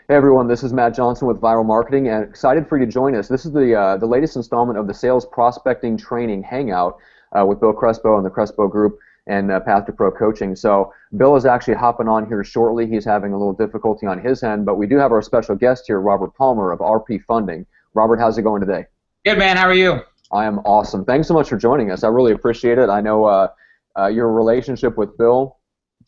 Hey everyone, this is Matt Johnson with Viral Marketing, and excited for you to join us. This is the latest installment of the Sales Prospecting Training Hangout with Bill Crespo and the Crespo Group and Path to Pro Coaching. So Bill is actually hopping on here shortly. He's having a little difficulty on his end, but we do have our special guest here, Robert Palmer of RP Funding. Robert, how's it going today? Good, man. How are you? I am awesome. Thanks so much for joining us. I really appreciate it. I know your relationship with Bill.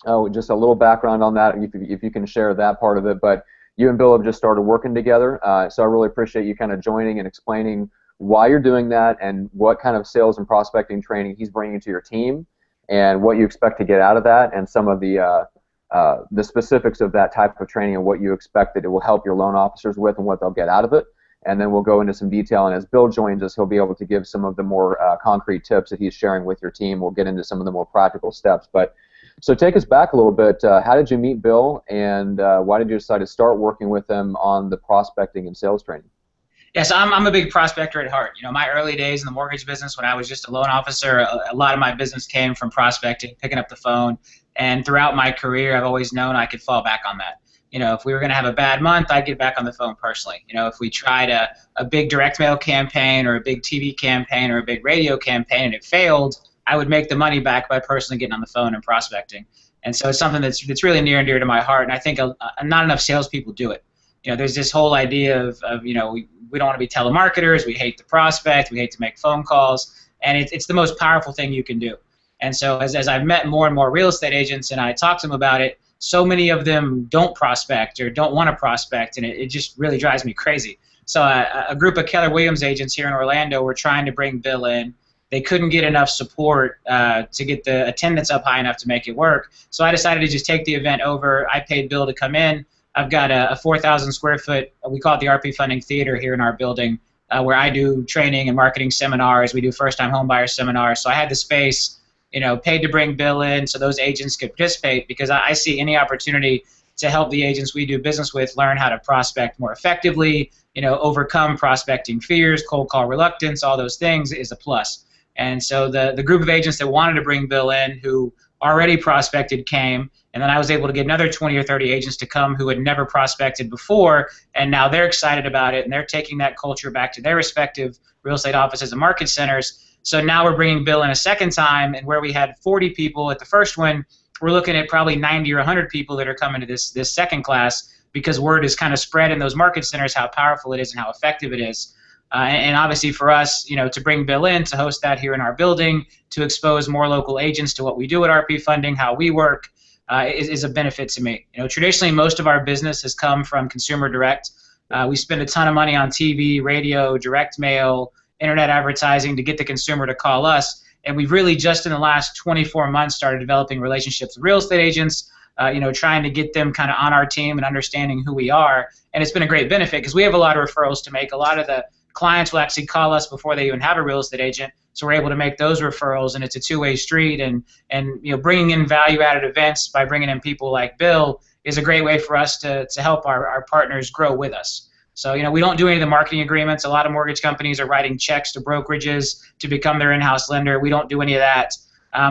Oh, just a little background on that, if you can share that part of it. But you and Bill have just started working together, so I really appreciate you kind of joining and explaining why you're doing that and what kind of sales and prospecting training he's bringing to your team and what you expect to get out of that and some of the specifics of that type of training and what you expect that it will help your loan officers with and what they'll get out of it. And then we'll go into some detail, and as Bill joins us, he'll be able to give some of the more concrete tips that he's sharing with your team. We'll get into some of the more practical steps. So take us back a little bit. How did you meet Bill, and why did you decide to start working with him on the prospecting and sales training? Yes, I'm a big prospector at heart. You know, my early days in the mortgage business when I was just a loan officer, a lot of my business came from prospecting, picking up the phone. And throughout my career, I've always known I could fall back on that. You know, if we were going to have a bad month, I'd get back on the phone personally. You know, if we tried a big direct mail campaign or a big TV campaign or a big radio campaign and it failed, I would make the money back by personally getting on the phone and prospecting. And so it's something that's really near and dear to my heart, and I think not enough salespeople do it. You know, there's this whole idea of you know, we don't want to be telemarketers, we hate to prospect, we hate to make phone calls, and it's the most powerful thing you can do. And so as I've met more and more real estate agents and I talk to them about it, so many of them don't prospect or don't want to prospect, and it just really drives me crazy. So a group of Keller Williams agents here in Orlando were trying to bring Bill in. They couldn't get enough support to get the attendance up high enough to make it work. So I decided to just take the event over. I paid Bill to come in. I've got a 4,000 square foot, we call it the RP Funding Theater here in our building, where I do training and marketing seminars. We do first-time homebuyer seminars. So I had the space, you know, paid to bring Bill in so those agents could participate, because I see any opportunity to help the agents we do business with learn how to prospect more effectively, you know, overcome prospecting fears, cold call reluctance, all those things is a plus. And so the group of agents that wanted to bring Bill in who already prospected came, and then I was able to get another 20 or 30 agents to come who had never prospected before, and now they're excited about it, and they're taking that culture back to their respective real estate offices and market centers. So now we're bringing Bill in a second time, and where we had 40 people at the first one, we're looking at probably 90 or 100 people that are coming to this second class, because word is kind of spread in those market centers how powerful it is and how effective it is. And obviously for us, you know, to bring Bill in, to host that here in our building, to expose more local agents to what we do at RP Funding, how we work, is a benefit to me. You know, traditionally most of our business has come from consumer direct. We spend a ton of money on TV, radio, direct mail, internet advertising to get the consumer to call us. And we've really just in the last 24 months started developing relationships with real estate agents, you know, trying to get them kind of on our team and understanding who we are. And it's been a great benefit because we have a lot of referrals to make. A lot of the clients will actually call us before they even have a real estate agent, so we're able to make those referrals, and it's a two-way street. And you know, bringing in value-added events by bringing in people like Bill is a great way for us to help our partners grow with us. So you know, we don't do any of the marketing agreements. A lot of mortgage companies are writing checks to brokerages to become their in-house lender. We don't do any of that.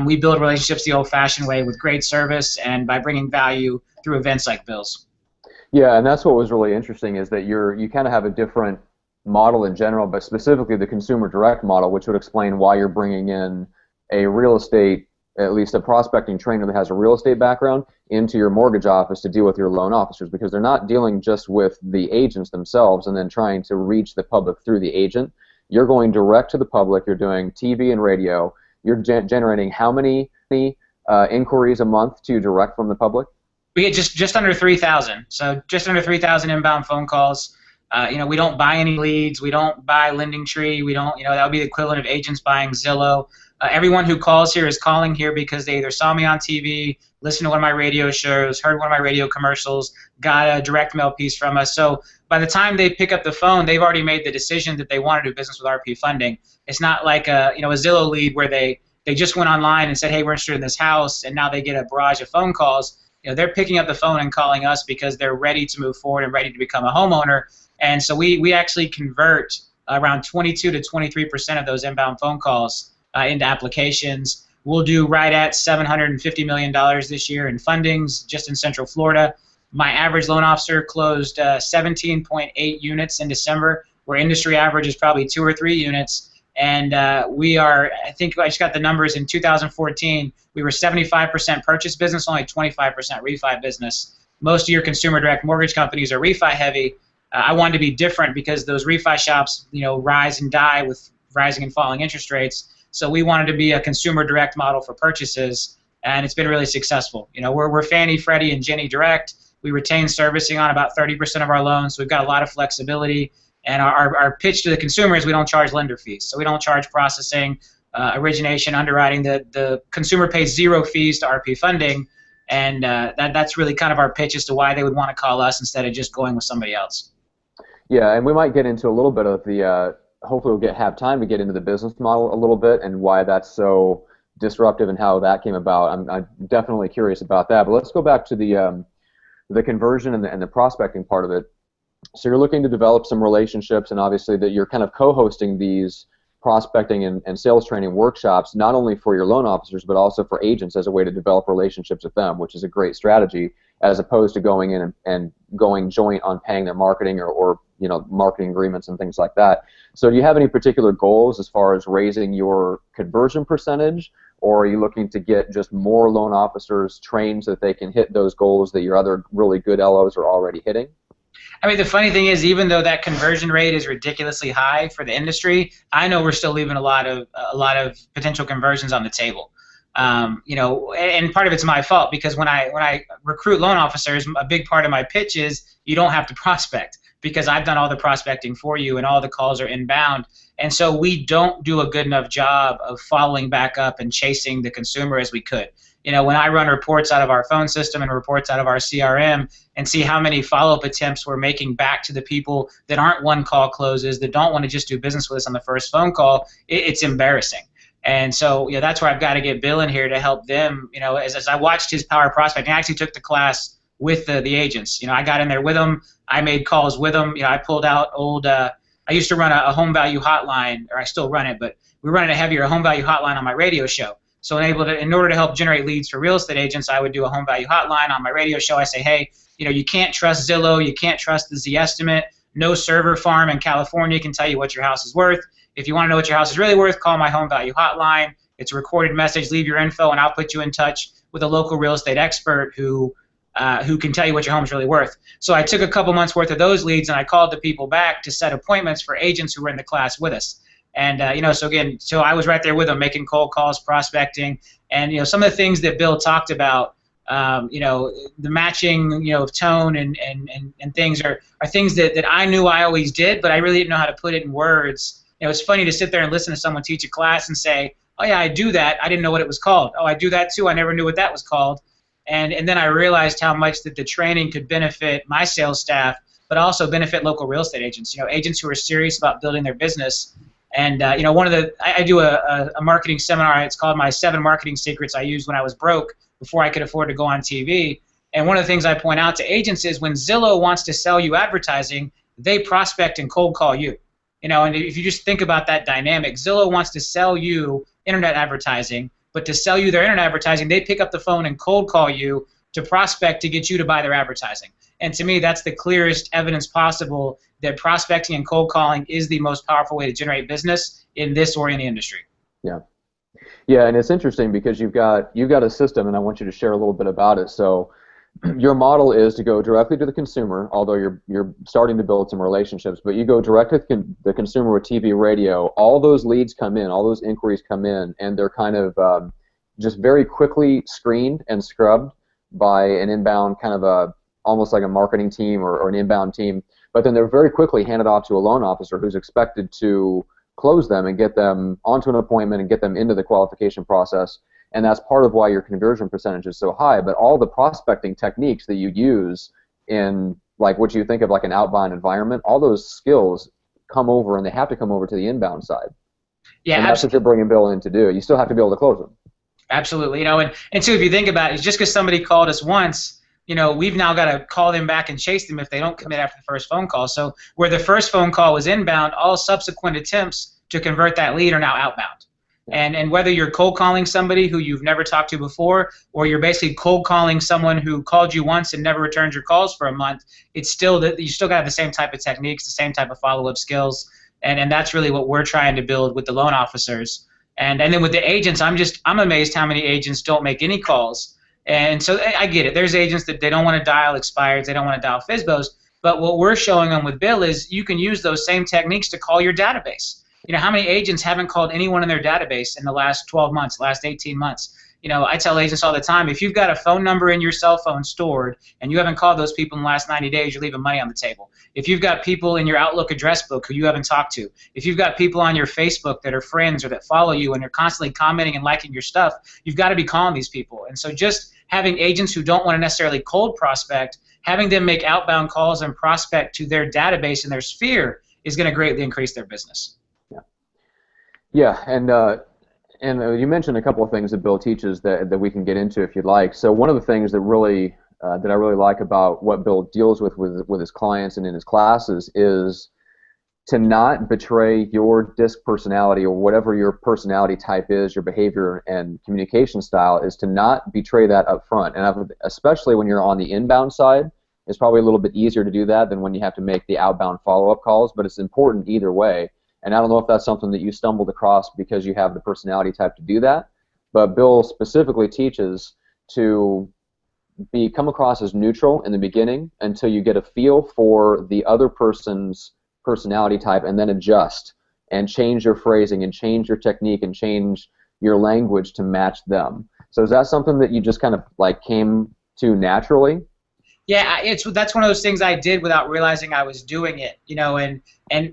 We build relationships the old-fashioned way with great service and by bringing value through events like Bill's. Yeah, and that's what was really interesting is that you kind of have a different model in general, but specifically the consumer direct model, which would explain why you're bringing in a real estate, at least a prospecting trainer that has a real estate background, into your mortgage office to deal with your loan officers, because they're not dealing just with the agents themselves and then trying to reach the public through the agent. You're going direct to the public. You're doing TV and radio. You're generating how many inquiries a month to direct from the public? We get just under 3,000. So just under 3,000 inbound phone calls. You know, we don't buy any leads. We don't buy Lending Tree. We don't, you know, that would be the equivalent of agents buying Zillow. Everyone who calls here is calling here because they either saw me on TV, listened to one of my radio shows, heard one of my radio commercials, got a direct mail piece from us. So by the time they pick up the phone, they've already made the decision that they want to do business with RP Funding. It's not like a Zillow lead where they just went online and said, hey, we're interested in this house, and now they get a barrage of phone calls. You know, they're picking up the phone and calling us because they're ready to move forward and ready to become a homeowner. And so we actually convert around 22 to 23% of those inbound phone calls into applications. We'll do right at $750 million this year in fundings just in Central Florida. My average loan officer closed 17.8 units in December, where industry average is probably 2 or 3 units. And we are, I think I just got the numbers in 2014, we were 75% purchase business, only 25% refi business. Most of your consumer direct mortgage companies are refi heavy. I wanted to be different because those refi shops, rise and die with rising and falling interest rates. So we wanted to be a consumer direct model for purchases, and it's been really successful. We're Fannie, Freddie, and Ginnie direct. We retain servicing on about 30% of our loans, so we've got a lot of flexibility. And our pitch to the consumer is we don't charge lender fees. So we don't charge processing, origination, underwriting. The consumer pays 0 fees to RP funding, and that's really kind of our pitch as to why they would want to call us instead of just going with somebody else. Yeah, and we might get into a little bit of the, hopefully we'll have time to get into the business model a little bit and why that's so disruptive and how that came about. I'm definitely curious about that. But let's go back to the conversion and the prospecting part of it. So you're looking to develop some relationships, and obviously that you're kind of co-hosting these prospecting and sales training workshops, not only for your loan officers, but also for agents as a way to develop relationships with them, which is a great strategy, as opposed to going in and going joint on paying their marketing or marketing agreements and things like that. So do you have any particular goals as far as raising your conversion percentage, or are you looking to get just more loan officers trained so that they can hit those goals that your other really good LOs are already hitting? I mean, the funny thing is, even though that conversion rate is ridiculously high for the industry, I know we're still leaving a lot of potential conversions on the table. And part of it's my fault, because when I recruit loan officers, a big part of my pitch is you don't have to prospect, because I've done all the prospecting for you and all the calls are inbound. And so we don't do a good enough job of following back up and chasing the consumer as we could. When I run reports out of our phone system and reports out of our CRM and see how many follow-up attempts we're making back to the people that aren't one-call closes, that don't want to just do business with us on the first phone call, it's embarrassing. And so that's where I've got to get Bill in here to help them. As I watched his power prospecting, I actually took the class with the agents. I got in there with them. I made calls with them. I pulled out old I used to run a home value hotline, or I still run it, but we run a heavier home value hotline on my radio show. So in order to help generate leads for real estate agents, I would do a home value hotline on my radio show. I say, hey, you can't trust Zillow, you can't trust the Zestimate. No server farm in California can tell you what your house is worth. If you want to know what your house is really worth, call my home value hotline. It's a recorded message. Leave your info, and I'll put you in touch with a local real estate expert who can tell you what your home's really worth. So I took a couple months worth of those leads, and I called the people back to set appointments for agents who were in the class with us. And so I was right there with them, making cold calls, prospecting, and some of the things that Bill talked about, the matching, of tone and things are things that I knew I always did, but I really didn't know how to put it in words. It's funny to sit there and listen to someone teach a class and say, oh yeah, I do that. I didn't know what it was called. Oh, I do that too. I never knew what that was called. And then I realized how much that the training could benefit my sales staff, but also benefit local real estate agents. Agents who are serious about building their business. And I do a marketing seminar. It's called my 7 Marketing Secrets I used when I was broke before I could afford to go on TV. And one of the things I point out to agents is when Zillow wants to sell you advertising, they prospect and cold call you. And if you just think about that dynamic, Zillow wants to sell you internet advertising, but to sell you their internet advertising, they pick up the phone and cold call you to prospect to get you to buy their advertising. And to me, that's the clearest evidence possible that prospecting and cold calling is the most powerful way to generate business in this or any industry. Yeah. Yeah, and it's interesting because you've got a system, and I want you to share a little bit about it. So your model is to go directly to the consumer, although you're starting to build some relationships, but you go directly to the consumer with TV, radio. All those leads come in, all those inquiries come in, and they're kind of just very quickly screened and scrubbed by an inbound kind of almost like a marketing team or an inbound team, but then they're very quickly handed off to a loan officer who's expected to close them and get them onto an appointment and get them into the qualification process. And that's part of why your conversion percentage is so high. But all the prospecting techniques that you use in like what you think of like an outbound environment, all those skills come over, and they have to come over to the inbound side. Yeah, and that's what you're bringing Bill in to do. You still have to be able to close them. Absolutely. And two, if you think about it, just because somebody called us once, we've now got to call them back and chase them if they don't commit after the first phone call. So where the first phone call was inbound, all subsequent attempts to convert that lead are now outbound. And whether you're cold calling somebody who you've never talked to before, or you're basically cold calling someone who called you once and never returned your calls for a month, it's still that you still got the same type of techniques, the same type of follow-up skills, and that's really what we're trying to build with the loan officers. And then with the agents, I'm amazed how many agents don't make any calls. And so I get it. There's agents that they don't want to dial expireds, they don't want to dial FSBOs. But what we're showing them with Bill is you can use those same techniques to call your database. You know, how many agents haven't called anyone in their database in the last 12 months, last 18 months? You know, I tell agents all the time, if you've got a phone number in your cell phone stored and you haven't called those people in the last 90 days, you're leaving money on the table. If you've got people in your Outlook address book who you haven't talked to, if you've got people on your Facebook that are friends or that follow you and you're constantly commenting and liking your stuff, you've got to be calling these people. And so just having agents who don't want to necessarily cold prospect, having them make outbound calls and prospect to their database and their sphere is going to greatly increase their business. Yeah, and you mentioned a couple of things that Bill teaches that we can get into if you'd like. So one of the things that I really like about what Bill deals with his clients and in his classes is to not betray your DISC personality or whatever your personality type is, your behavior and communication style, is to not betray that up front. And especially when you're on the inbound side, it's probably a little bit easier to do that than when you have to make the outbound follow-up calls, but it's important either way. And I don't know if that's something that you stumbled across because you have the personality type to do that, but Bill specifically teaches to come across as neutral in the beginning until you get a feel for the other person's personality type, and then adjust and change your phrasing and change your technique and change your language to match them. So is that something that you just kind of like came to naturally? Yeah, that's one of those things I did without realizing I was doing it, you know, and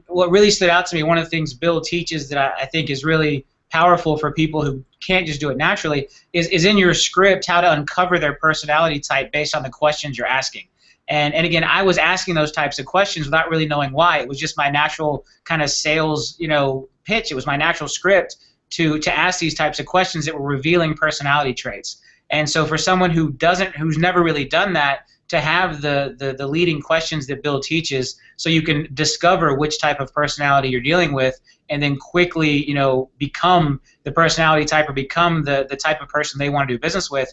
what really stood out to me, one of the things Bill teaches that I think is really powerful for people who can't just do it naturally is in your script how to uncover their personality type based on the questions you're asking. And again, I was asking those types of questions without really knowing why. It was just my natural kind of sales, you know, pitch. It was my natural script to ask these types of questions that were revealing personality traits. And so for someone who's never really done that, to have the leading questions that Bill teaches, so you can discover which type of personality you're dealing with, and then quickly, you know, become the personality type or become the type of person they want to do business with.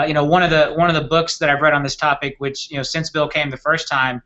You know, one of the books that I've read on this topic, which, you know, since Bill came the first time,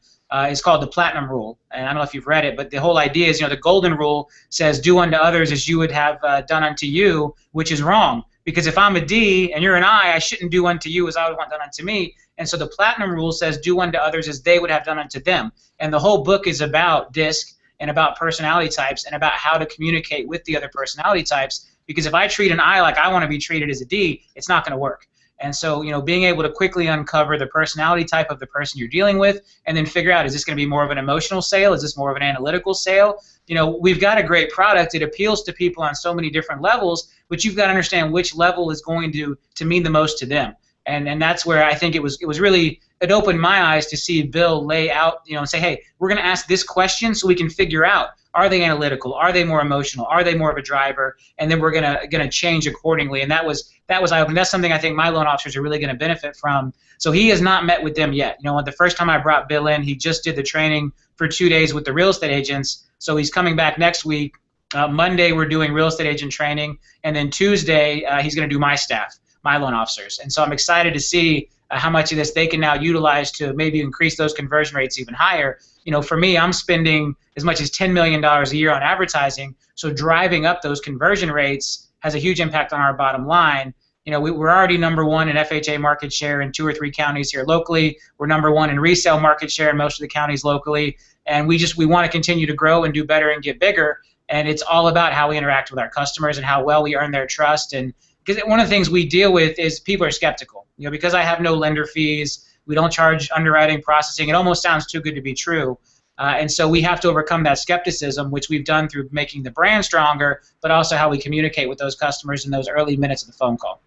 is called The Platinum Rule. And I don't know if you've read it, but the whole idea is, you know, the golden rule says, do unto others as you would have done unto you, which is wrong. Because if I'm a D and you're an I shouldn't do unto you as I would want done unto me. And so the platinum rule says, do unto others as they would have done unto them. And the whole book is about DISC and about personality types and about how to communicate with the other personality types. Because if I treat an I like I want to be treated as a D, it's not going to work. And so, you know, being able to quickly uncover the personality type of the person you're dealing with, and then figure out, is this going to be more of an emotional sale? Is this more of an analytical sale? You know, we've got a great product. It appeals to people on so many different levels, but you've got to understand which level is going to mean the most to them. And that's where I think it was really, it opened my eyes to see Bill lay out, you know, and say, hey, we're going to ask this question so we can figure out, are they analytical? Are they more emotional? Are they more of a driver? And then we're gonna change accordingly. And that was eye-opening. That's something I think my loan officers are really going to benefit from. So he has not met with them yet. You know, the first time I brought Bill in, he just did the training for 2 days with the real estate agents. So he's coming back next week. Monday we're doing real estate agent training, and then Tuesday he's going to do my staff, my loan officers. And so I'm excited to see how much of this they can now utilize to maybe increase those conversion rates even higher. You know, for me, I'm spending as much as $10 million a year on advertising, so driving up those conversion rates has a huge impact on our bottom line. You know, we're already #1 in FHA market share in 2 or 3 counties here locally. We're #1 in resale market share in most of the counties locally, and we want to continue to grow and do better and get bigger. And it's all about how we interact with our customers and how well we earn their trust. And because one of the things we deal with is people are skeptical. You know, because I have no lender fees, we don't charge underwriting, processing. It almost sounds too good to be true. And so we have to overcome that skepticism, which we've done through making the brand stronger, but also how we communicate with those customers in those early minutes of the phone call.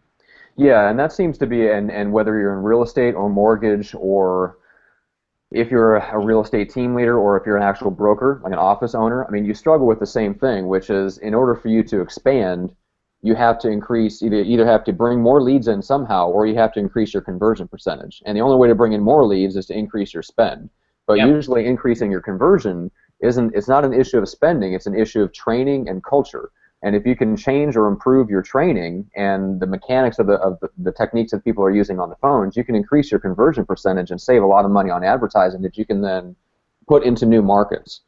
Yeah, and that seems to be, and whether you're in real estate or mortgage, or if you're a real estate team leader, or if you're an actual broker, like an office owner, I mean, you struggle with the same thing, which is in order for you to expand, you have to increase, either have to bring more leads in somehow, or you have to increase your conversion percentage. And the only way to bring in more leads is to increase your spend. But Yep. Usually increasing your conversion it's not an issue of spending, it's an issue of training and culture. And if you can change or improve your training and the mechanics of the techniques that people are using on the phones, you can increase your conversion percentage and save a lot of money on advertising that you can then put into new markets.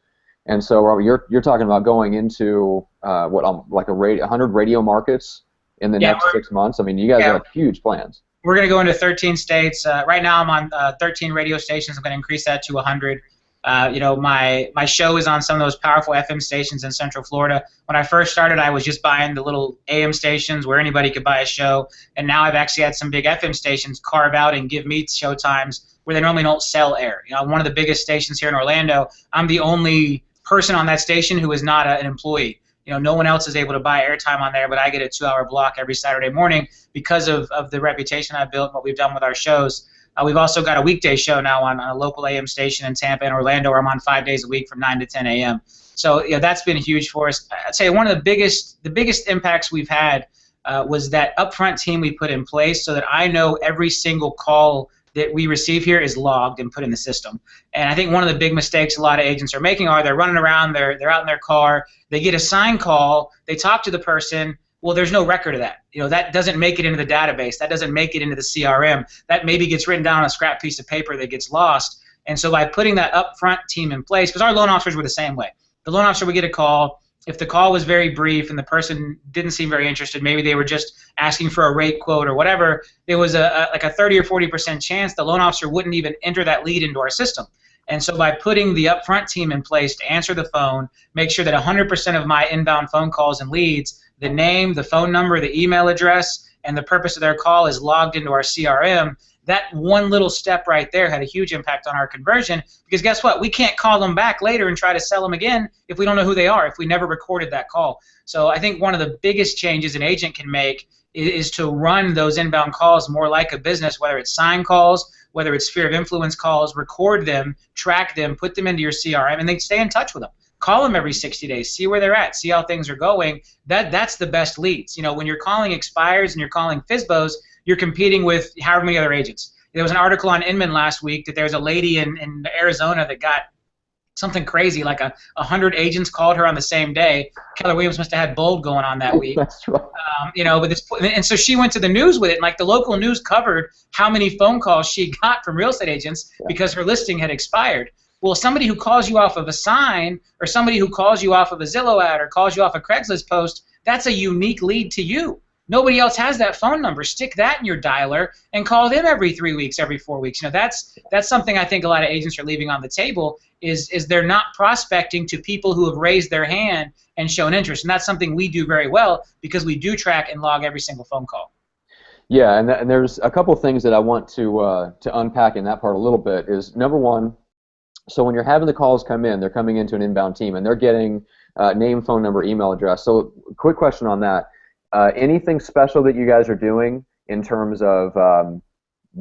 And so you're talking about going into like 100 radio markets in the next 6 months. I mean, you guys have huge plans. We're going to go into 13 states. Right now I'm on 13 radio stations. I'm going to increase that to 100. My show is on some of those powerful FM stations in Central Florida. When I first started, I was just buying the little AM stations where anybody could buy a show, and now I've actually had some big FM stations carve out and give me show times where they normally don't sell air. One of the biggest stations here in Orlando, I'm the only person on that station who is not an employee. No one else is able to buy airtime on there, but I get a 2-hour block every Saturday morning because of the reputation I built and what we've done with our shows. We've also got a weekday show now on a local AM station in Tampa and Orlando where I'm on 5 days a week from 9 to 10 a.m. So that's been huge for us. I'd say one of the biggest impacts we've had was that upfront team we put in place so that I know every single call that we receive here is logged and put in the system. And I think one of the big mistakes a lot of agents are making are they're running around, they're out in their car, they get a signed call, they talk to the person. Well, there's no record of that. That doesn't make it into the database. That doesn't make it into the CRM. That maybe gets written down on a scrap piece of paper that gets lost. And so by putting that upfront team in place, because our loan officers were the same way. The loan officer would get a call. If the call was very brief and the person didn't seem very interested, maybe they were just asking for a rate quote or whatever, there was like a 30 or 40% chance the loan officer wouldn't even enter that lead into our system. And so by putting the upfront team in place to answer the phone, make sure that 100% of my inbound phone calls and leads, the name, the phone number, the email address, and the purpose of their call is logged into our CRM, that one little step right there had a huge impact on our conversion, because guess what? We can't call them back later and try to sell them again if we don't know who they are, if we never recorded that call. So I think one of the biggest changes an agent can make is to run those inbound calls more like a business, whether it's sign calls, whether it's sphere of influence calls, record them, track them, put them into your CRM, and then stay in touch with them. Call them every 60 days, see where they're at, see how things are going. That's the best leads. When you're calling expires and you're calling FSBOs, you're competing with however many other agents. There was an article on Inman last week that there was a lady in Arizona that got something crazy, like 100 agents called her on the same day. Keller Williams must have had bold going on that week. That's right. And so she went to the news with it, and like the local news covered how many phone calls she got from real estate agents because her listing had expired. Well, somebody who calls you off of a sign, or somebody who calls you off of a Zillow ad, or calls you off a Craigslist post, that's a unique lead to you. Nobody else has that phone number. Stick that in your dialer and call them every 3 weeks, every 4 weeks. That's something I think a lot of agents are leaving on the table is they're not prospecting to people who have raised their hand and shown interest. And that's something we do very well because we do track and log every single phone call. Yeah, and there's a couple things that I want to unpack in that part a little bit. Is number one, so when you're having the calls come in, they're coming into an inbound team and they're getting name, phone number, email address. So quick question on that. Anything special that you guys are doing in terms of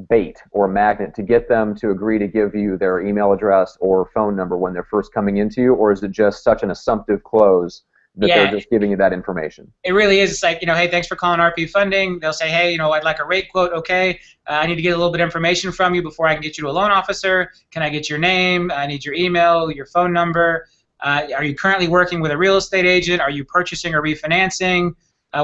bait or magnet to get them to agree to give you their email address or phone number when they're first coming into you, or is it just such an assumptive close that they're just giving you that information? It really is. It's like, hey, thanks for calling RP Funding. They'll say, hey, I'd like a rate quote. Okay, I need to get a little bit of information from you before I can get you to a loan officer. Can I get your name? I need your email, your phone number. Are you currently working with a real estate agent? Are you purchasing or refinancing?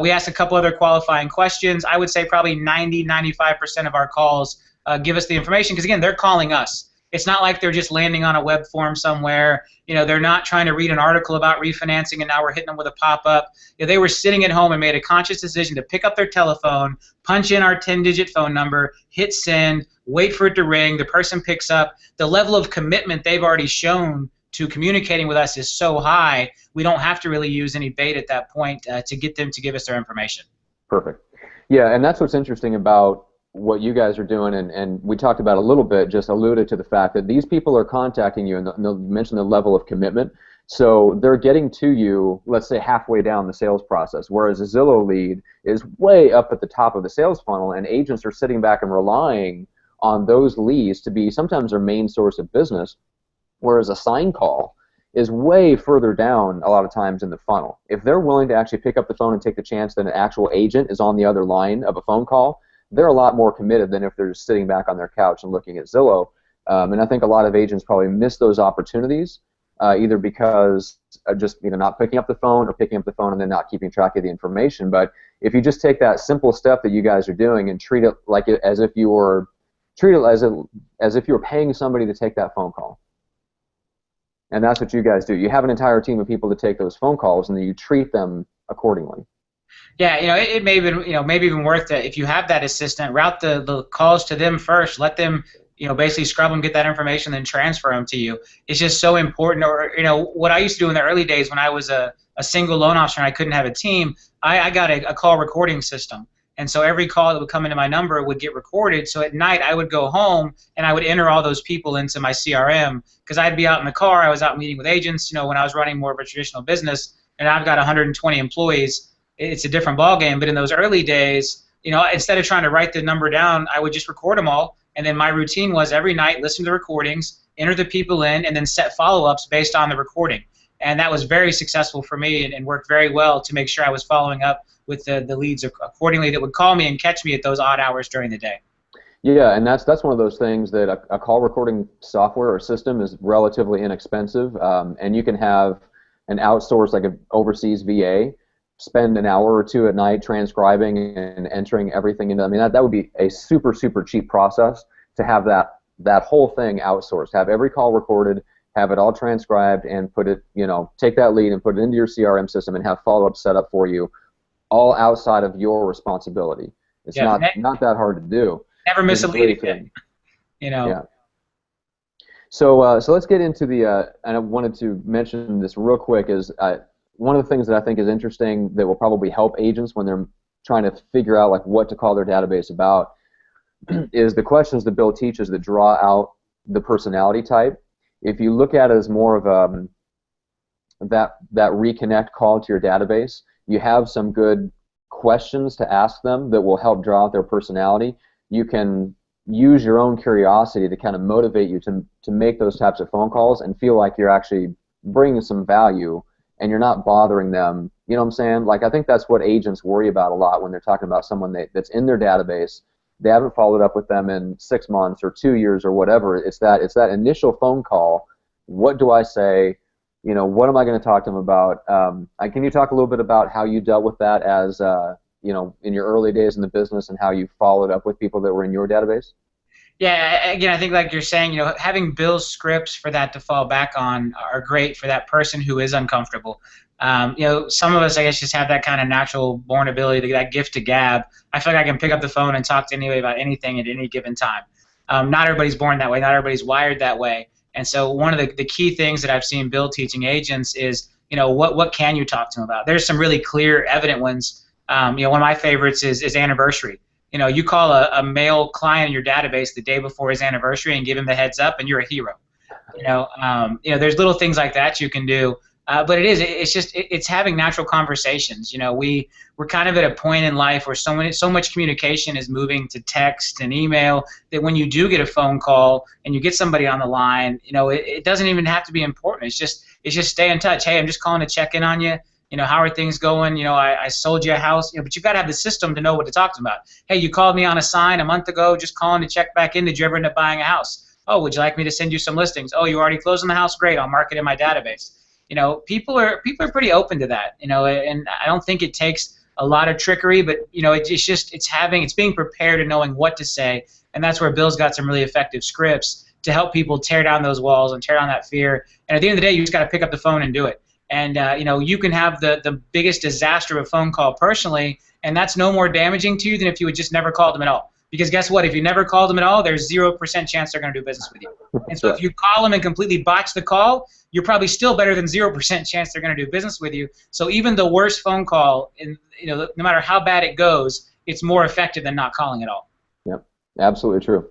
We asked a couple other qualifying questions. I would say probably 90-95% of our calls give us the information because, again, they're calling us. It's not like they're just landing on a web form somewhere. They're not trying to read an article about refinancing and now we're hitting them with a pop-up. They were sitting at home and made a conscious decision to pick up their telephone, punch in our 10-digit phone number, hit send, wait for it to ring, the person picks up. The level of commitment they've already shown to communicating with us is so high, we don't have to really use any bait at that point to get them to give us their information. Perfect. Yeah, and that's what's interesting about what you guys are doing, and we talked about a little bit, just alluded to the fact that these people are contacting you, and they'll mention the level of commitment. So they're getting to you, let's say, halfway down the sales process, whereas a Zillow lead is way up at the top of the sales funnel, and agents are sitting back and relying on those leads to be sometimes their main source of business, whereas a sign call is way further down a lot of times in the funnel. If they're willing to actually pick up the phone and take the chance that an actual agent is on the other line of a phone call, they're a lot more committed than if they're just sitting back on their couch and looking at Zillow. And I think a lot of agents probably miss those opportunities either because of just not picking up the phone, or picking up the phone and then not keeping track of the information. But if you just take that simple step that you guys are doing and treat it like as if you were paying somebody to take that phone call. And that's what you guys do. You have an entire team of people to take those phone calls, and then you treat them accordingly. Yeah, it may even maybe even worth it if you have that assistant, route the calls to them first. Let them basically scrub them, get that information, then transfer them to you. It's just so important. Or what I used to do in the early days when I was a single loan officer and I couldn't have a team, I got a call recording system. And so every call that would come into my number would get recorded. So at night I would go home and I would enter all those people into my CRM, because I'd be out in the car. I was out meeting with agents, when I was running more of a traditional business, and I've got 120 employees. It's a different ballgame. But in those early days, instead of trying to write the number down, I would just record them all. And then my routine was every night listen to the recordings, enter the people in, and then set follow-ups based on the recording. And that was very successful for me and worked very well to make sure I was following up with the leads accordingly that would call me and catch me at those odd hours during the day. Yeah, and that's one of those things that a call recording software or system is relatively inexpensive, and you can have an outsourced, like an overseas VA, spend an hour or two at night transcribing and entering everything into. I mean, that would be a super cheap process to have that whole thing outsourced, have every call recorded, have it all transcribed, and put it, take that lead and put it into your CRM system and have follow-up set up for you, all outside of your responsibility. It's not that hard to do. Never miss a lead again. Yeah. So let's get into the. And I wanted to mention this real quick. Is one of the things that I think is interesting that will probably help agents when they're trying to figure out what to call their database about is the questions that Bill teaches that draw out the personality type. If you look at it as more of that reconnect call to your database, you have some good questions to ask them that will help draw out their personality. You can use your own curiosity to kind of motivate you to make those types of phone calls and feel like you're actually bringing some value and you're not bothering them. You know what I'm saying? I think that's what agents worry about a lot when they're talking about someone that's in their database. They haven't followed up with them in 6 months or 2 years or whatever. It's that initial phone call. What do I say? What am I going to talk to them about? Can you talk a little bit about how you dealt with that as, in your early days in the business and how you followed up with people that were in your database? Yeah, again, I think like you're saying, having Bill's scripts for that to fall back on are great for that person who is uncomfortable. Some of us, I guess, just have that kind of natural born ability, that gift to gab. I feel like I can pick up the phone and talk to anybody about anything at any given time. Not everybody's born that way. Not everybody's wired that way. And so one of the key things that I've seen Bill teaching agents is, what can you talk to them about? There's some really clear, evident ones. One of my favorites is anniversary. You call a male client in your database the day before his anniversary and give him the heads up, and you're a hero. There's little things like that you can do. But it's having natural conversations. We're kind of at a point in life where so much communication is moving to text and email that when you do get a phone call and you get somebody on the line, it doesn't even have to be important. It's just stay in touch. Hey, I'm just calling to check in on you. How are things going? I sold you a house. But you've got to have the system to know what to talk to them about. Hey, you called me on a sign a month ago, just calling to check back in. Did you ever end up buying a house? Oh, would you like me to send you some listings? Oh, you already closed on the house? Great, I'll mark it in my database. People are pretty open to that. And I don't think it takes a lot of trickery, but it's being prepared and knowing what to say. And that's where Bill's got some really effective scripts to help people tear down those walls and tear down that fear. And at the end of the day, you just got to pick up the phone and do it. And you can have the biggest disaster of a phone call personally, and that's no more damaging to you than if you had just never called them at all. Because guess what? If you never called them at all, there's 0% chance they're going to do business with you. And so if you call them and completely botch the call, you're probably still better than 0% chance they're going to do business with you. So even the worst phone call, no matter how bad it goes, it's more effective than not calling at all. Yep, absolutely true.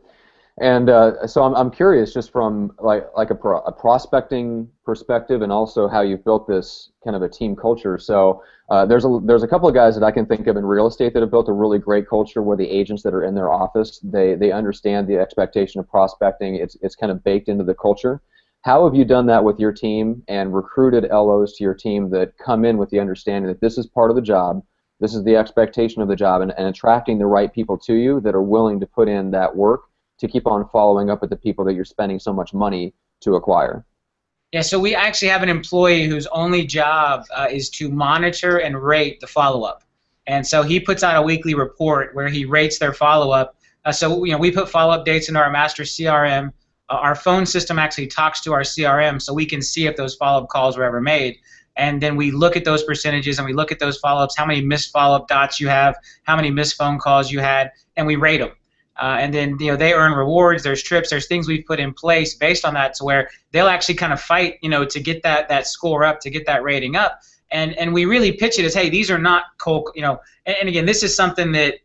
And so I'm curious, just from like a prospecting perspective, and also how you've built this kind of a team culture. So there's a couple of guys that I can think of in real estate that have built a really great culture where the agents that are in their office, they understand the expectation of prospecting. It's kind of baked into the culture. How have you done that with your team and recruited LOs to your team that come in with the understanding that this is part of the job, this is the expectation of the job, and attracting the right people to you that are willing to put in that work to keep on following up with the people that you're spending so much money to acquire? Yeah, so we actually have an employee whose only job is to monitor and rate the follow-up. And so he puts out a weekly report where he rates their follow-up. So we put follow-up dates into our master CRM. Our phone system actually talks to our CRM, so we can see if those follow-up calls were ever made. And then we look at those percentages and we look at those follow-ups, how many missed follow-up dots you have, how many missed phone calls you had, and we rate them. And then they earn rewards. There's trips. There's things we've put in place based on that, to where they'll actually kind of fight, to get that score up, to get that rating up. And we really pitch it as, hey, these are not cold. And again, this is something that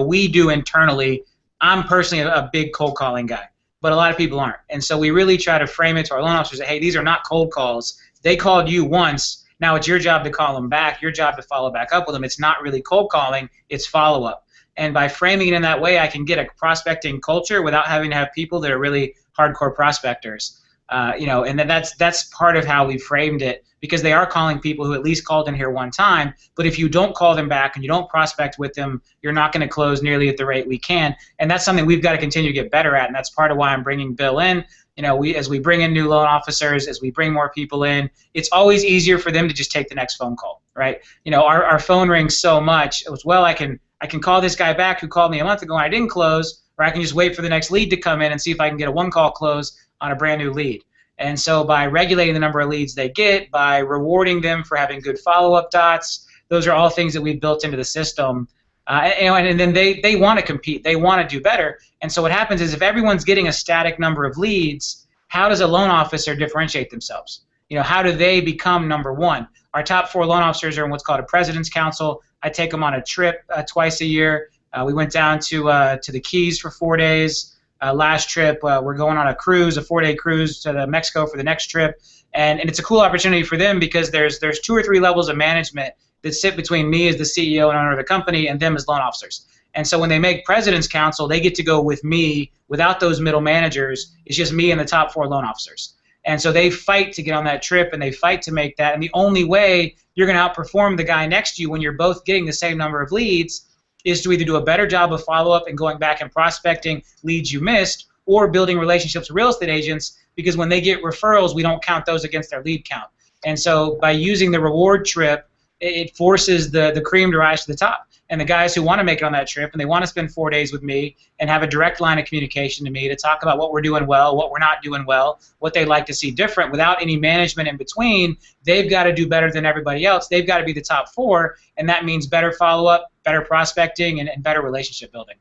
we do internally. I'm personally a big cold calling guy, but a lot of people aren't. And so we really try to frame it to our loan officers that, hey, these are not cold calls. They called you once. Now it's your job to call them back. Your job to follow back up with them. It's not really cold calling. It's follow up. And by framing it in that way, I can get a prospecting culture without having to have people that are really hardcore prospectors. And then that's part of how we framed it, because they are calling people who at least called in here one time. But if you don't call them back and you don't prospect with them, you're not going to close nearly at the rate we can. And that's something we've got to continue to get better at. And that's part of why I'm bringing Bill in. As we bring in new loan officers, as we bring more people in, it's always easier for them to just take the next phone call, right? Our phone rings so much. It was, well, I can call this guy back who called me a month ago and I didn't close, or I can just wait for the next lead to come in and see if I can get a one-call close on a brand new lead. And so by regulating the number of leads they get, by rewarding them for having good follow-up dots, those are all things that we've built into the system. And then they want to compete. They want to do better. And so what happens is, if everyone's getting a static number of leads, how does a loan officer differentiate themselves? How do they become number one? Our top 4 loan officers are in what's called a President's Council. I take them on a trip twice a year. We went down to the Keys for 4 days. Last trip, we're going on a cruise, a 4-day cruise to Mexico for the next trip. And it's a cool opportunity for them, because there's 2 or 3 levels of management that sit between me as the CEO and owner of the company and them as loan officers. And so when they make President's Council, they get to go with me without those middle managers. It's just me and the top 4 loan officers. And so they fight to get on that trip, and they fight to make that. And the only way you're going to outperform the guy next to you when you're both getting the same number of leads is to either do a better job of follow-up and going back and prospecting leads you missed, or building relationships with real estate agents, because when they get referrals, we don't count those against their lead count. And so by using the reward trip, it forces the cream to rise to the top. And the guys who want to make it on that trip and they want to spend 4 days with me and have a direct line of communication to me to talk about what we're doing well, what we're not doing well, what they'd like to see different without any management in between, they've got to do better than everybody else. They've got to be the top 4, and that means better follow-up, better prospecting, and better relationship building.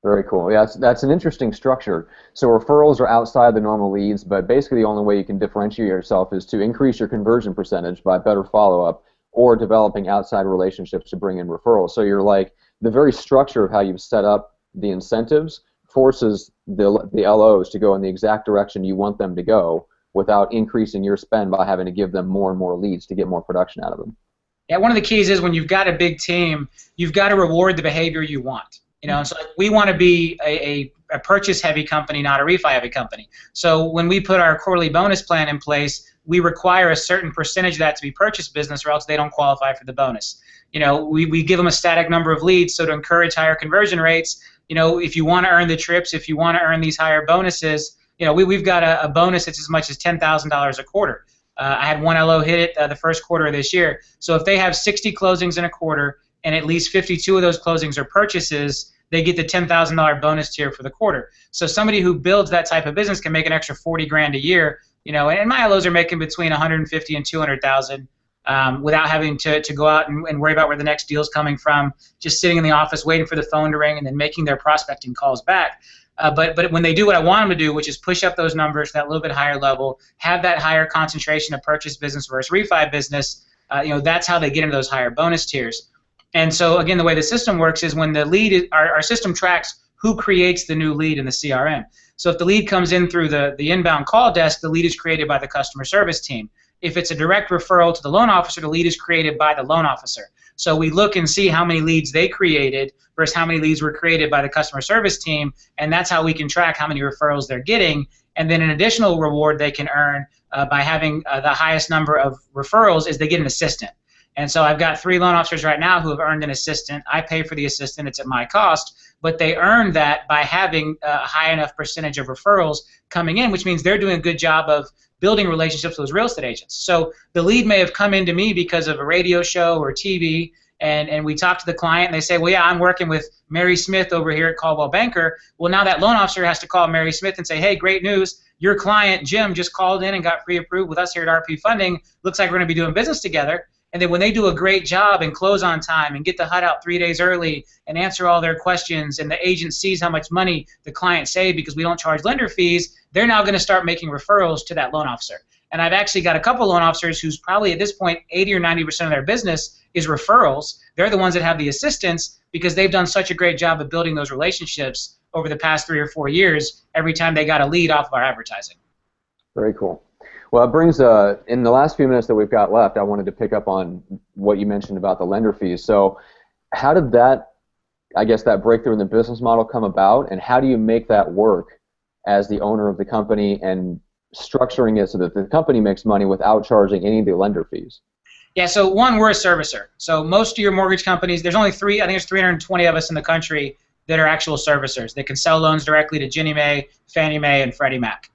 Very cool. Yeah, that's an interesting structure. So referrals are outside the normal leads, but basically the only way you can differentiate yourself is to increase your conversion percentage by better follow-up, or developing outside relationships to bring in referrals. So you're like, the very structure of how you've set up the incentives forces the LOs to go in the exact direction you want them to go, without increasing your spend by having to give them more and more leads to get more production out of them. Yeah, one of the keys is, when you've got a big team, you've got to reward the behavior you want. So we want to be a purchase-heavy company, not a refi-heavy company. So when we put our quarterly bonus plan in place, we require a certain percentage of that to be purchase business, or else they don't qualify for the bonus. We give them a static number of leads, so to encourage higher conversion rates, if you want to earn the trips, if you want to earn these higher bonuses, we've got a bonus that's as much as $10,000 a quarter. I had one LO hit it the first quarter of this year. So if they have 60 closings in a quarter, and at least 52 of those closings are purchases, they get the $10,000 bonus tier for the quarter. So somebody who builds that type of business can make an extra $40,000 a year, and my LOs are making between $150,000 and $200,000 without having to go out and worry about where the next deal's coming from, just sitting in the office waiting for the phone to ring and then making their prospecting calls back. But when they do what I want them to do, which is push up those numbers to that little bit higher level, have that higher concentration of purchase business versus refi business, that's how they get into those higher bonus tiers. And so, again, the way the system works is, when the lead, our system tracks who creates the new lead in the CRM. So if the lead comes in through the inbound call desk, the lead is created by the customer service team. If it's a direct referral to the loan officer, the lead is created by the loan officer. So we look and see how many leads they created versus how many leads were created by the customer service team, and that's how we can track how many referrals they're getting. And then an additional reward they can earn by having the highest number of referrals is they get an assistant. And so I've got 3 loan officers right now who have earned an assistant. I pay for the assistant. It's at my cost. But they earn that by having a high enough percentage of referrals coming in, which means they're doing a good job of building relationships with those real estate agents. So the lead may have come into me because of a radio show or TV, and we talk to the client and they say, well, yeah, I'm working with Mary Smith over here at Caldwell Banker. Well, now that loan officer has to call Mary Smith and say, hey, great news. Your client, Jim, just called in and got pre-approved with us here at RP Funding. Looks like we're going to be doing business together. And then when they do a great job and close on time and get the HUD out 3 days early and answer all their questions, and the agent sees how much money the client saved because we don't charge lender fees, they're now going to start making referrals to that loan officer. And I've actually got a couple loan officers who's probably at this point 80 or 90% of their business is referrals. They're the ones that have the assistants because they've done such a great job of building those relationships over the past 3 or 4 years every time they got a lead off of our advertising. Very cool. Well, it brings, in the last few minutes that we've got left, I wanted to pick up on what you mentioned about the lender fees. So how did that, I guess, that breakthrough in the business model come about, and how do you make that work as the owner of the company and structuring it so that the company makes money without charging any of the lender fees? Yeah, so one, we're a servicer. So most of your mortgage companies, there's only three, I think there's 320 of us in the country that are actual servicers. They can sell loans directly to Ginnie Mae, Fannie Mae, and Freddie Mac.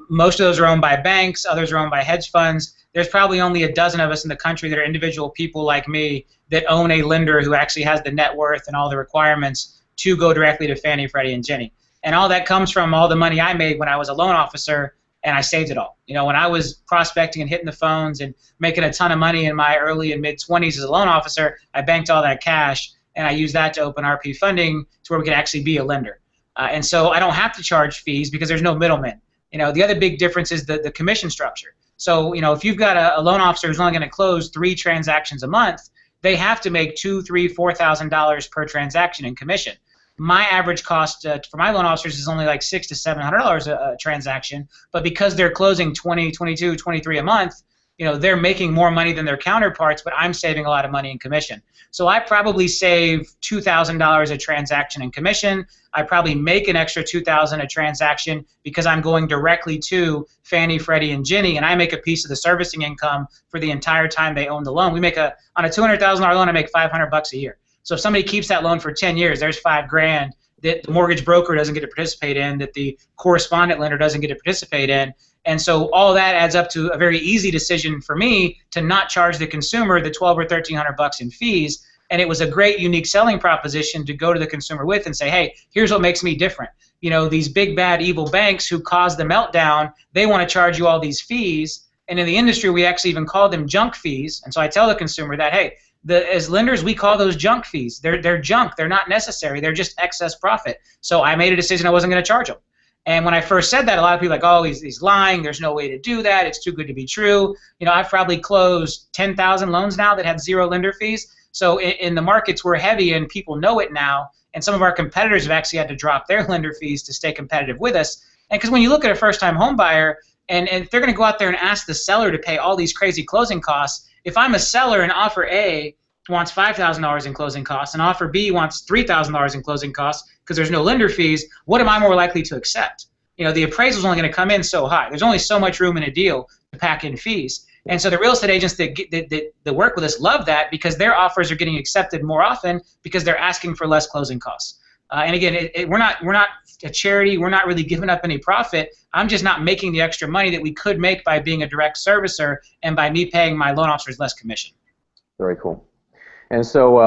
Most of those are owned by banks, others are owned by hedge funds. There's probably only a dozen of us in the country that are individual people like me that own a lender who actually has the net worth and all the requirements to go directly to Fannie, Freddie, and Ginnie. And all that comes from all the money I made when I was a loan officer, and I saved it all. You know, when I was prospecting and hitting the phones and making a ton of money in my early and mid-20s as a loan officer, I banked all that cash, and I used that to open RP Funding to where we could actually be a lender. And so I don't have to charge fees because there's no middleman. You know, the other big difference is the commission structure. So, you know, if you've got a loan officer who's only going to close 3 transactions a month, they have to make $2,000, $3,000, $4,000 per transaction in commission. My average cost for my loan officers is only like $600 to $700 a transaction, but because they're closing 20, 22, 23 a month, you know, they're making more money than their counterparts, but I'm saving a lot of money in commission. So I probably save $2,000 a transaction in commission. I probably make an extra $2,000 a transaction because I'm going directly to Fannie, Freddie, and Ginnie, and I make a piece of the servicing income for the entire time they own the loan. We make on a $200,000 loan, I make $500 a year. So if somebody keeps that loan for 10 years, there's $5,000 that the mortgage broker doesn't get to participate in, that the correspondent lender doesn't get to participate in. And so all that adds up to a very easy decision for me to not charge the consumer the $1,200 or $1,300 in fees. And it was a great, unique selling proposition to go to the consumer with and say, hey, here's what makes me different. You know, these big, bad, evil banks who caused the meltdown, they want to charge you all these fees. And in the industry, we actually even call them junk fees. And so I tell the consumer that, hey, as lenders, we call those junk fees. They're junk. They're not necessary. They're just excess profit. So I made a decision I wasn't going to charge them. And when I first said that, a lot of people were like, oh, he's lying. There's no way to do that. It's too good to be true. You know, I've probably closed 10,000 loans now that had 0 lender fees. So in the markets we're heavy and people know it now. And some of our competitors have actually had to drop their lender fees to stay competitive with us. And because when you look at a first-time home buyer, and they're going to go out there and ask the seller to pay all these crazy closing costs, if I'm a seller and offer A wants $5,000 in closing costs and offer B wants $3,000 in closing costs because there's no lender fees, what am I more likely to accept? You know, the appraisal's only going to come in so high. There's only so much room in a deal to pack in fees. And so the real estate agents that work with us love that because their offers are getting accepted more often because they're asking for less closing costs. And again, we're not a charity. We're not really giving up any profit. I'm just not making the extra money that we could make by being a direct servicer and by me paying my loan officers less commission. Very cool. And so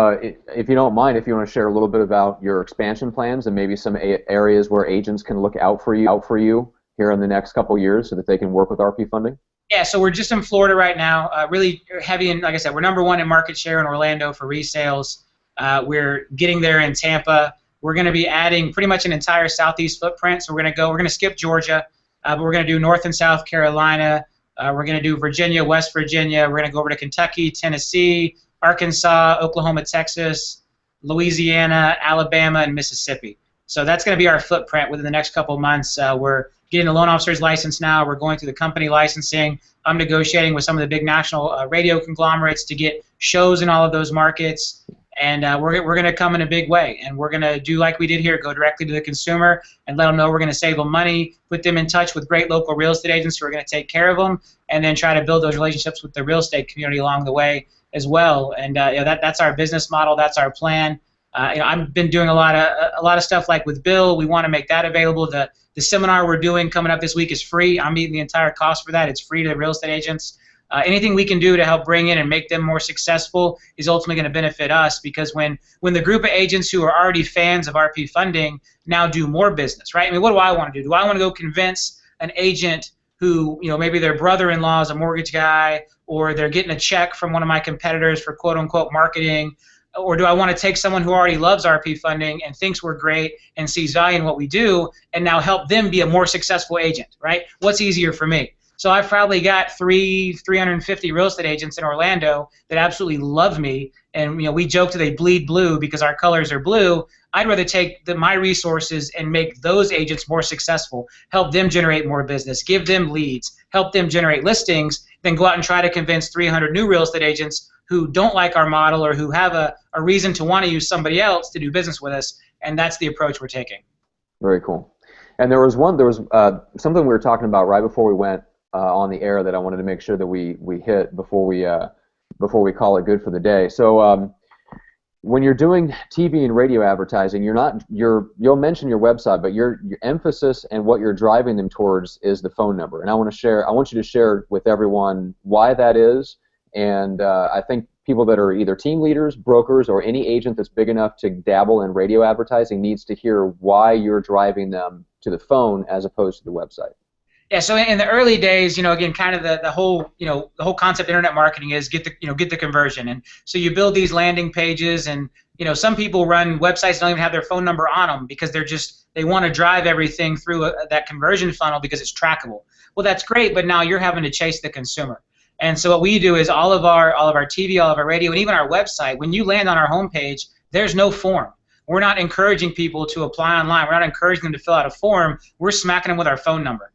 if you don't mind, if you want to share a little bit about your expansion plans and maybe some areas where agents can look out for you here in the next couple years so that they can work with RP Funding. Yeah, so we're just in Florida right now, really heavy in, like I said, we're #1 in market share in Orlando for resales. We're getting there in Tampa. We're going to be adding pretty much an entire Southeast footprint. So we're going to skip Georgia, but we're going to do North and South Carolina. We're going to do Virginia, West Virginia. We're going to go over to Kentucky, Tennessee, Arkansas, Oklahoma, Texas, Louisiana, Alabama, and Mississippi. So that's going to be our footprint within the next couple of months. We're getting the loan officer's license now. We're going through the company licensing. I'm negotiating with some of the big national radio conglomerates to get shows in all of those markets. And we're going to come in a big way. And we're going to do like we did here, go directly to the consumer and let them know we're going to save them money, put them in touch with great local real estate agents who are going to take care of them, and then try to build those relationships with the real estate community along the way as well. And that's our business model. That's our plan. I've been doing a lot of stuff like with Bill. We want to make that available. The seminar we're doing coming up this week is free. I'm eating the entire cost for that. It's free to real estate agents. Anything we can do to help bring in and make them more successful is ultimately going to benefit us, because when the group of agents who are already fans of RP funding now do more business, right? I mean, what do I want to do? Do I want to go convince an agent who, maybe their brother-in-law is a mortgage guy, or they're getting a check from one of my competitors for quote-unquote marketing, or do I want to take someone who already loves RP funding and thinks we're great and sees value in what we do and now help them be a more successful agent, right? What's easier for me? So I've probably got 350 real estate agents in Orlando that absolutely love me, and we joke that they bleed blue because our colors are blue. I'd rather take my resources and make those agents more successful, help them generate more business, give them leads, help them generate listings, than go out and try to convince 300 new real estate agents who don't like our model or who have a reason to want to use somebody else to do business with us. And that's the approach we're taking. Very cool. And there was something we were talking about right before we went on the air that I wanted to make sure that we hit before we call it good for the day. So when you're doing TV and radio advertising, you'll mention your website, but your emphasis and what you're driving them towards is the phone number. And I want you to share with everyone why that is. And I think people that are either team leaders, brokers, or any agent that's big enough to dabble in radio advertising needs to hear why you're driving them to the phone as opposed to the website. Yeah, so in the early days, again, kind of the whole concept of internet marketing is get the conversion. And so you build these landing pages, and some people run websites that don't even have their phone number on them because they want to drive everything through that conversion funnel because it's trackable. Well, that's great, but now you're having to chase the consumer. And so what we do is all of our TV, all of our radio, and even our website, when you land on our homepage, there's no form. We're not encouraging people to apply online. We're not encouraging them to fill out a form. We're smacking them with our phone number.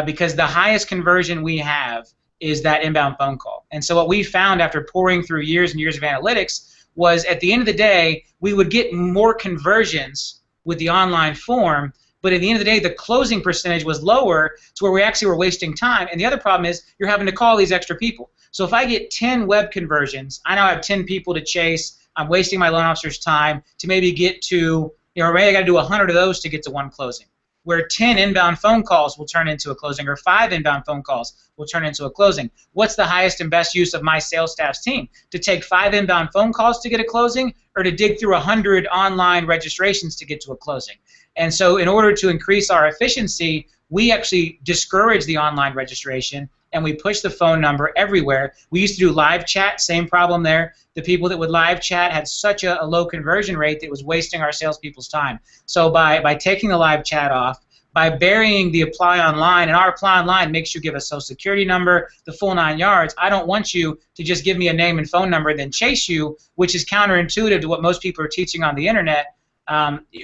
Because the highest conversion we have is that inbound phone call. And so what we found after pouring through years and years of analytics was at the end of the day, we would get more conversions with the online form, but at the end of the day, the closing percentage was lower to where we actually were wasting time. And the other problem is you're having to call these extra people. So if I get 10 web conversions, I now have 10 people to chase. I'm wasting my loan officer's time to maybe get to, maybe I got to do 100 of those to get to one closing, where 10 inbound phone calls will turn into a closing, or 5 inbound phone calls will turn into a closing. What's the highest and best use of my sales staff's team? To take 5 inbound phone calls to get a closing, or to dig through 100 online registrations to get to a closing? And so in order to increase our efficiency, we actually discourage the online registration, and we push the phone number everywhere. We used to do live chat, same problem there. The people that would live chat had such a low conversion rate that it was wasting our salespeople's time. So by taking the live chat off, by burying the apply online, and our apply online makes you give a social security number, the full 9 yards. I don't want you to just give me a name and phone number and then chase you, which is counterintuitive to what most people are teaching on the internet.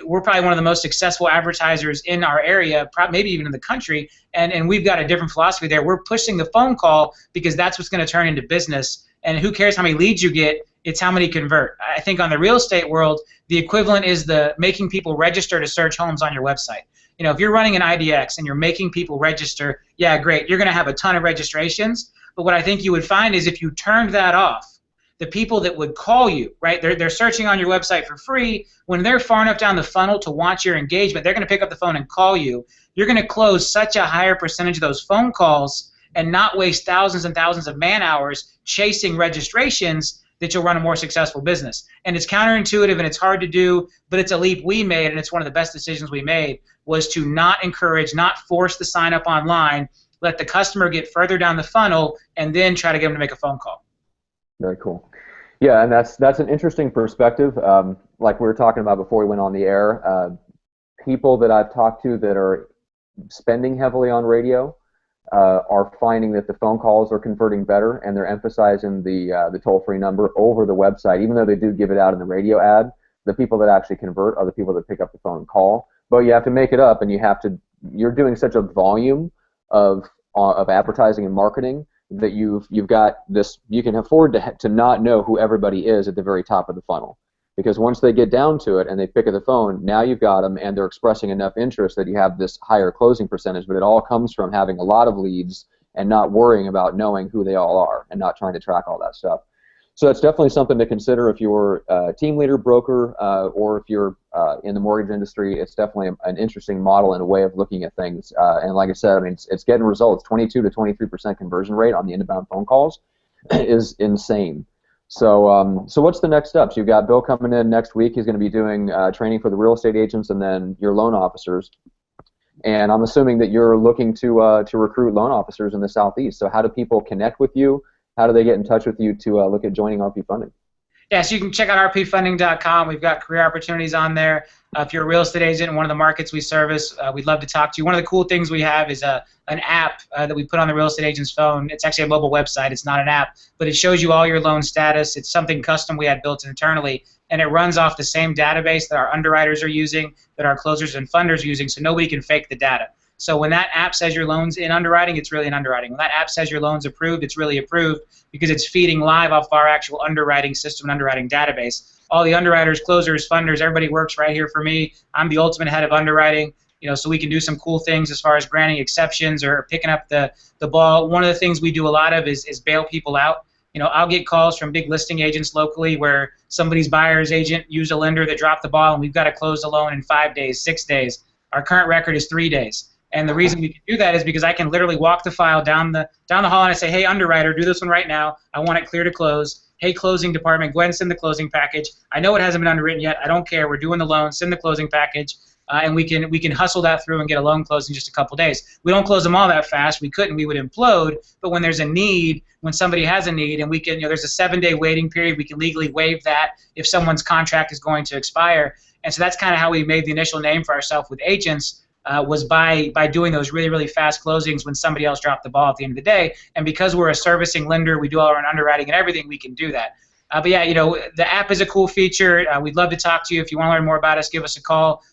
We're probably one of the most successful advertisers in our area, maybe even in the country, and we've got a different philosophy there. We're pushing the phone call because that's what's going to turn into business, and who cares how many leads you get, it's how many convert. I think on the real estate world, the equivalent is the making people register to search homes on your website. If you're running an IDX and you're making people register, yeah, great, you're going to have a ton of registrations, but what I think you would find is if you turned that off, the people that would call you, right, they're searching on your website for free. When they're far enough down the funnel to want your engagement, they're going to pick up the phone and call you. You're going to close such a higher percentage of those phone calls and not waste thousands and thousands of man hours chasing registrations that you'll run a more successful business. And it's counterintuitive and it's hard to do, but it's a leap we made, and it's one of the best decisions we made, was to not encourage, not force the sign up online, let the customer get further down the funnel, and then try to get them to make a phone call. Very cool. Yeah, and that's an interesting perspective. Like we were talking about before we went on the air, people that I've talked to that are spending heavily on radio are finding that the phone calls are converting better, and they're emphasizing the toll-free number over the website, even though they do give it out in the radio ad. The people that actually convert are the people that pick up the phone and call. But you have to make it up, and you're doing such a volume of advertising and marketing that you've got this. You can afford to not know who everybody is at the very top of the funnel, because once they get down to it and they pick up the phone, now you've got them, and they're expressing enough interest that you have this higher closing percentage. But it all comes from having a lot of leads and not worrying about knowing who they all are and not trying to track all that stuff. So that's definitely something to consider if you're a team leader, broker, or if you're in the mortgage industry. It's definitely an interesting model and a way of looking at things. And like I said, I mean, it's getting results. 22 to 23% conversion rate on the inbound phone calls is insane. So, so what's the next steps? You've got Bill coming in next week. He's going to be doing training for the real estate agents and then your loan officers. And I'm assuming that you're looking to recruit loan officers in the Southeast. So how do people connect with you? How do they get in touch with you to look at joining RP Funding? Yeah, so you can check out rpfunding.com. We've got career opportunities on there. If you're a real estate agent in one of the markets we service, we'd love to talk to you. One of the cool things we have is an app that we put on the real estate agent's phone. It's actually a mobile website. It's not an app, but it shows you all your loan status. It's something custom we had built internally, and it runs off the same database that our underwriters are using, that our closers and funders are using, so nobody can fake the data. So when that app says your loan's in underwriting, it's really in underwriting. When that app says your loan's approved, it's really approved because it's feeding live off our actual underwriting system and underwriting database. All the underwriters, closers, funders, everybody works right here for me. I'm the ultimate head of underwriting, so we can do some cool things as far as granting exceptions or picking up the ball. One of the things we do a lot of is bail people out. I'll get calls from big listing agents locally where somebody's buyer's agent used a lender that dropped the ball and we've got to close the loan in 5 days, 6 days. Our current record is 3 days. And the reason we can do that is because I can literally walk the file down the hall and I say, hey, underwriter, do this one right now. I want it clear to close. Hey, closing department, go ahead and send the closing package. I know it hasn't been underwritten yet. I don't care. We're doing the loan. Send the closing package. And we can hustle that through and get a loan closed in just a couple days. We don't close them all that fast. We couldn't. We would implode. But when there's a need, when somebody has a need, and we can, there's a 7-day waiting period. We can legally waive that if someone's contract is going to expire. And so that's kind of how we made the initial name for ourselves with agents. Was by doing those really, really fast closings when somebody else dropped the ball at the end of the day. And because we're a servicing lender, we do all our own underwriting and everything, we can do that. But yeah, the app is a cool feature. We'd love to talk to you. If you want to learn more about us, give us a call.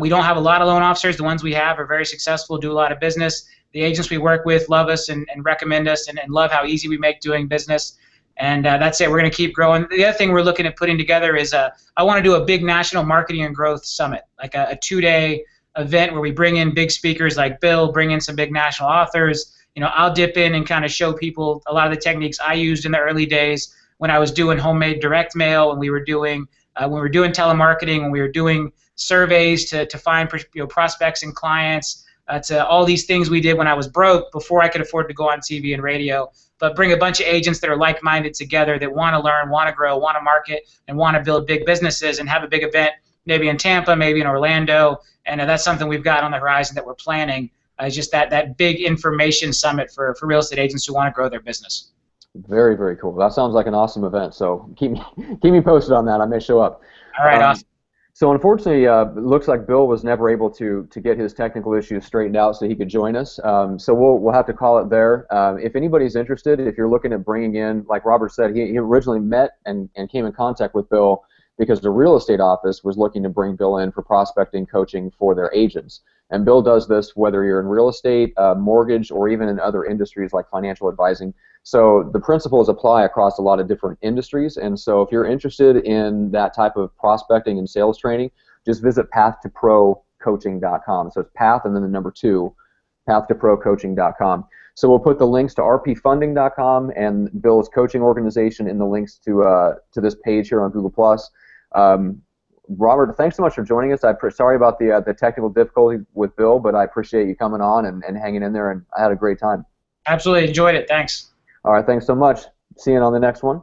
We don't have a lot of loan officers. The ones we have are very successful, do a lot of business. The agents we work with love us and recommend us and love how easy we make doing business. And that's it. We're going to keep growing. The other thing we're looking at putting together is I want to do a big national marketing and growth summit, like a 2-day event where we bring in big speakers like Bill, bring in some big national authors. I'll dip in and kind of show people a lot of the techniques I used in the early days when I was doing homemade direct mail, when we were doing telemarketing, when we were doing surveys to find prospects and clients, to all these things we did when I was broke before I could afford to go on TV and radio. But bring a bunch of agents that are like-minded together that want to learn, want to grow, want to market, and want to build big businesses and have a big event, maybe in Tampa, maybe in Orlando, and that's something we've got on the horizon that we're planning. Just that big information summit for real estate agents who want to grow their business. Very, very cool. That sounds like an awesome event. So keep me posted on that. I may show up. All right, awesome. So unfortunately, it looks like Bill was never able to get his technical issues straightened out so he could join us. So we'll have to call it there. If anybody's interested, if you're looking at bringing in, like Robert said, he originally met and came in contact with Bill because the real estate office was looking to bring Bill in for prospecting coaching for their agents. And Bill does this whether you're in real estate, mortgage, or even in other industries like financial advising. So the principles apply across a lot of different industries. And so if you're interested in that type of prospecting and sales training, just visit path2procoaching.com. So it's path and then the number 2, path2procoaching.com. So we'll put the links to rpfunding.com and Bill's coaching organization in the links to this page here on Google+. Robert, thanks so much for joining us. Sorry about the technical difficulty with Bill, but I appreciate you coming on and hanging in there, and I had a great time. Absolutely enjoyed it. Thanks. All right, thanks so much. See you on the next one.